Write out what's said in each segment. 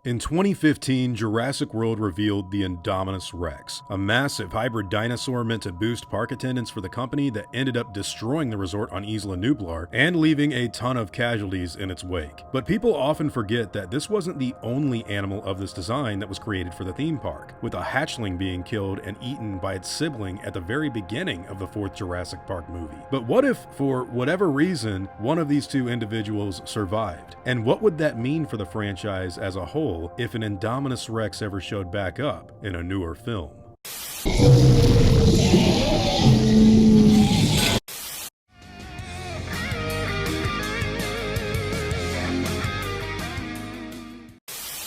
In 2015, Jurassic World revealed the Indominus Rex, a massive hybrid dinosaur meant to boost park attendance for the company that ended up destroying the resort on Isla Nublar and leaving a ton of casualties in its wake. But people often forget that this wasn't the only animal of this design that was created for the theme park, with a hatchling being killed and eaten by its sibling at the very beginning of the fourth Jurassic Park movie. But what if, for whatever reason, one of these two individuals survived? And what would that mean for the franchise as a whole if an Indominus Rex ever showed back up in a newer film?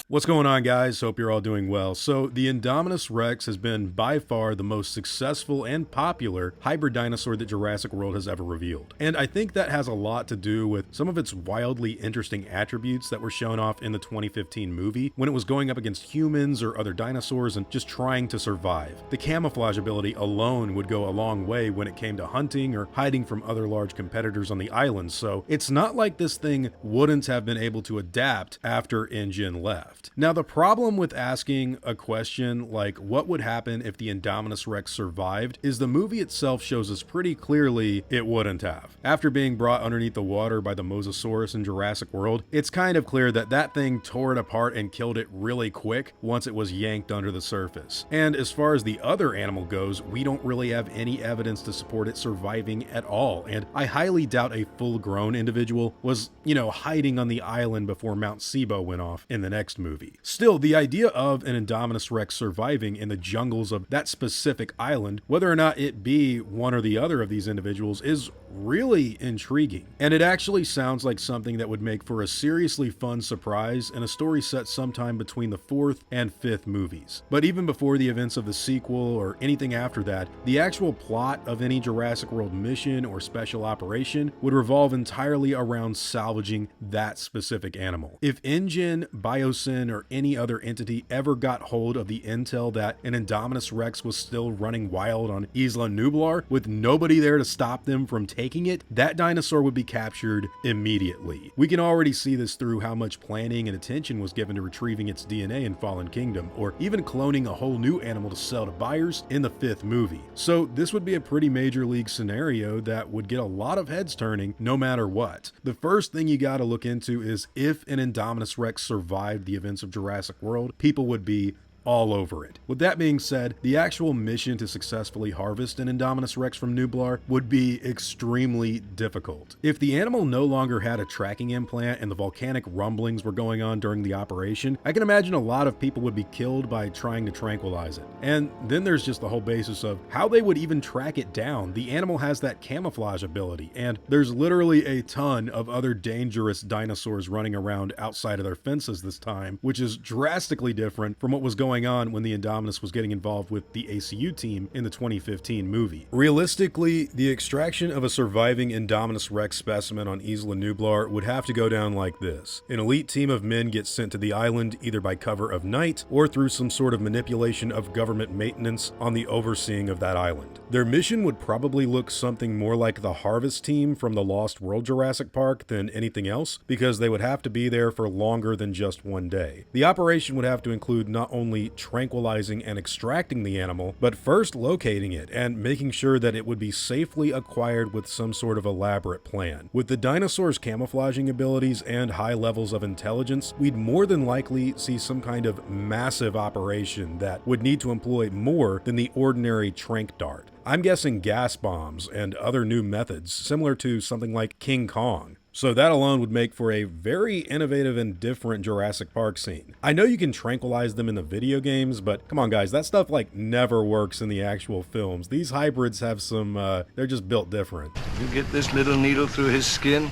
What's going on, guys? Hope you're all doing well. So the Indominus Rex has been by far the most successful and popular hybrid dinosaur that Jurassic World has ever revealed. And I think that has a lot to do with some of its wildly interesting attributes that were shown off in the 2015 movie when it was going up against humans or other dinosaurs and just trying to survive. The camouflage ability alone would go a long way when it came to hunting or hiding from other large competitors on the island, so it's not like this thing wouldn't have been able to adapt after InGen left. Now, the problem with asking a question like what would happen if the Indominus Rex survived is the movie itself shows us pretty clearly it wouldn't have. After being brought underneath the water by the Mosasaurus in Jurassic World, it's kind of clear that that thing tore it apart and killed it really quick once it was yanked under the surface. And as far as the other animal goes, we don't really have any evidence to support it surviving at all, and I highly doubt a full-grown individual was, hiding on the island before Mount Sibo went off in the next movie. Still, the idea of an Indominus Rex surviving in the jungles of that specific island, whether or not it be one or the other of these individuals, is really intriguing. And it actually sounds like something that would make for a seriously fun surprise and a story set sometime between the fourth and fifth movies. But even before the events of the sequel or anything after that, the actual plot of any Jurassic World mission or special operation would revolve entirely around salvaging that specific animal. If InGen, Biosyn, or any other entity ever got hold of the intel that an Indominus Rex was still running wild on Isla Nublar with nobody there to stop them from taking it, that dinosaur would be captured immediately. We can already see this through how much planning and attention was given to retrieving its DNA in Fallen Kingdom, or even cloning a whole new animal to sell to buyers in the fifth movie. So this would be a pretty major league scenario that would get a lot of heads turning no matter what. The first thing you gotta look into is if an Indominus Rex survived the events of Jurassic World, people would be all over it. With that being said, the actual mission to successfully harvest an Indominus Rex from Nublar would be extremely difficult. If the animal no longer had a tracking implant and the volcanic rumblings were going on during the operation, I can imagine a lot of people would be killed by trying to tranquilize it. And then there's just the whole basis of how they would even track it down. The animal has that camouflage ability, and there's literally a ton of other dangerous dinosaurs running around outside of their fences this time, which is drastically different from what was going on when the Indominus was getting involved with the ACU team in the 2015 movie. Realistically, the extraction of a surviving Indominus Rex specimen on Isla Nublar would have to go down like this. An elite team of men gets sent to the island either by cover of night or through some sort of manipulation of government maintenance on the overseeing of that island. Their mission would probably look something more like the Harvest team from the Lost World Jurassic Park than anything else, because they would have to be there for longer than just one day. The operation would have to include not only tranquilizing and extracting the animal, but first locating it and making sure that it would be safely acquired with some sort of elaborate plan. With the dinosaur's camouflaging abilities and high levels of intelligence, we'd more than likely see some kind of massive operation that would need to employ more than the ordinary tranq dart. I'm guessing gas bombs and other new methods, similar to something like King Kong. So that alone would make for a very innovative and different Jurassic Park scene. I know you can tranquilize them in the video games, but come on guys, that stuff never works in the actual films. These hybrids have some, they're just built different. You get this little needle through his skin?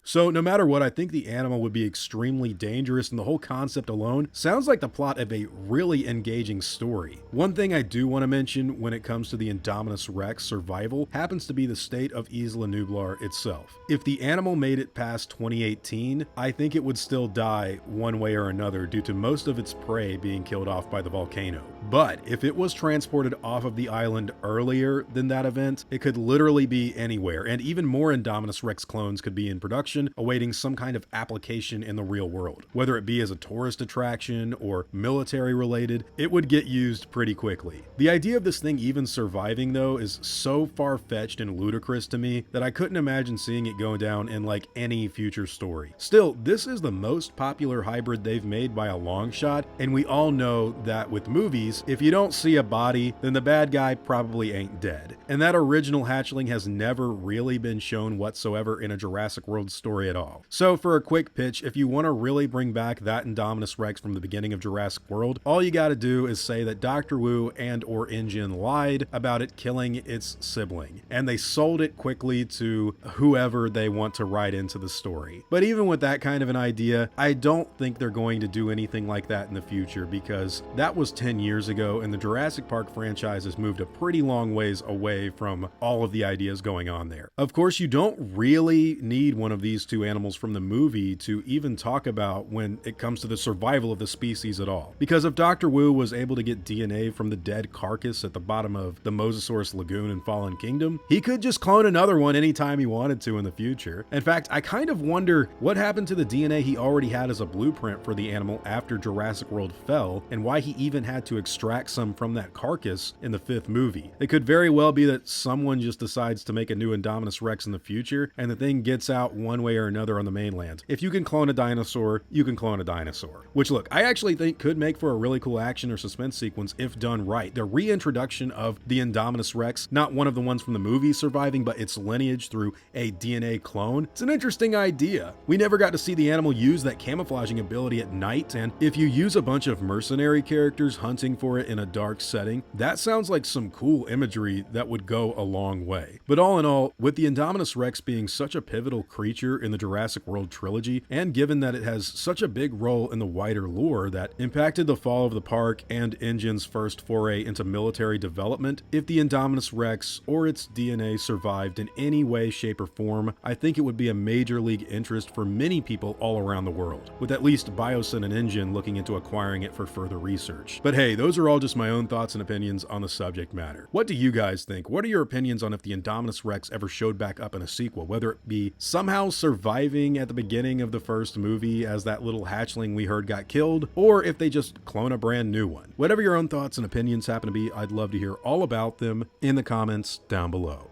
So no matter what, I think the animal would be extremely dangerous, and the whole concept alone sounds like the plot of a really engaging story. One thing I do want to mention when it comes to the Indominus Rex survival happens to be the state of Isla Nublar itself. If the animal made it past 2018, I think it would still die one way or another due to most of its prey being killed off by the volcano. But if it was transported off of the island earlier than that event, it could literally be anywhere, and even more Indominus Rex clones could be in production production, awaiting some kind of application in the real world. Whether it be as a tourist attraction or military related, it would get used pretty quickly. The idea of this thing even surviving though is so far-fetched and ludicrous to me that I couldn't imagine seeing it go down in like any future story. Still, this is the most popular hybrid they've made by a long shot, and we all know that with movies, if you don't see a body, then the bad guy probably ain't dead. And that original hatchling has never really been shown whatsoever in a Jurassic World story at all. So for a quick pitch, if you want to really bring back that Indominus Rex from the beginning of Jurassic World, all you gotta do is say that Dr. Wu and or InGen lied about it killing its sibling, and they sold it quickly to whoever they want to write into the story. But even with that kind of an idea, I don't think they're going to do anything like that in the future, because that was 10 years ago and the Jurassic Park franchise has moved a pretty long ways away from all of the ideas going on there. Of course, you don't really need one of these two animals from the movie to even talk about when it comes to the survival of the species at all. Because if Dr. Wu was able to get DNA from the dead carcass at the bottom of the Mosasaurus lagoon in Fallen Kingdom, he could just clone another one anytime he wanted to in the future. In fact, I kind of wonder what happened to the DNA he already had as a blueprint for the animal after Jurassic World fell, and why he even had to extract some from that carcass in the 5th movie. It could very well be that someone just decides to make a new Indominus Rex in the future, and the thing gets out one way or another on the mainland. If you can clone a dinosaur, you can clone a dinosaur. Which, look, I actually think could make for a really cool action or suspense sequence if done right. The reintroduction of the Indominus Rex, not one of the ones from the movie surviving, but its lineage through a DNA clone, it's an interesting idea. We never got to see the animal use that camouflaging ability at night, and if you use a bunch of mercenary characters hunting for it in a dark setting, that sounds like some cool imagery that would go a long way. But all in all, with the Indominus Rex being such a pivotal creature in the Jurassic World trilogy, and given that it has such a big role in the wider lore that impacted the fall of the park and InGen's first foray into military development, if the Indominus Rex or its DNA survived in any way, shape, or form, I think it would be a major league interest for many people all around the world, with at least Biosyn and InGen looking into acquiring it for further research. But hey, those are all just my own thoughts and opinions on the subject matter. What do you guys think? What are your opinions on if the Indominus Rex ever showed back up in a sequel, whether it be somehow surviving at the beginning of the first movie as that little hatchling we heard got killed, or if they just clone a brand new one? Whatever your own thoughts and opinions happen to be, I'd love to hear all about them in the comments down below.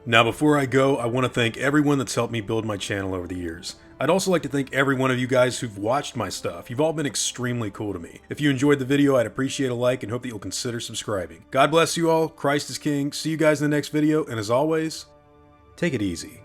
Now, before I go, I want to thank everyone that's helped me build my channel over the years. I'd also like to thank every one of you guys who've watched my stuff. You've all been extremely cool to me. If you enjoyed the video, I'd appreciate a like and hope that you'll consider subscribing. God bless you all. Christ is King. See you guys in the next video, and as always, take it easy.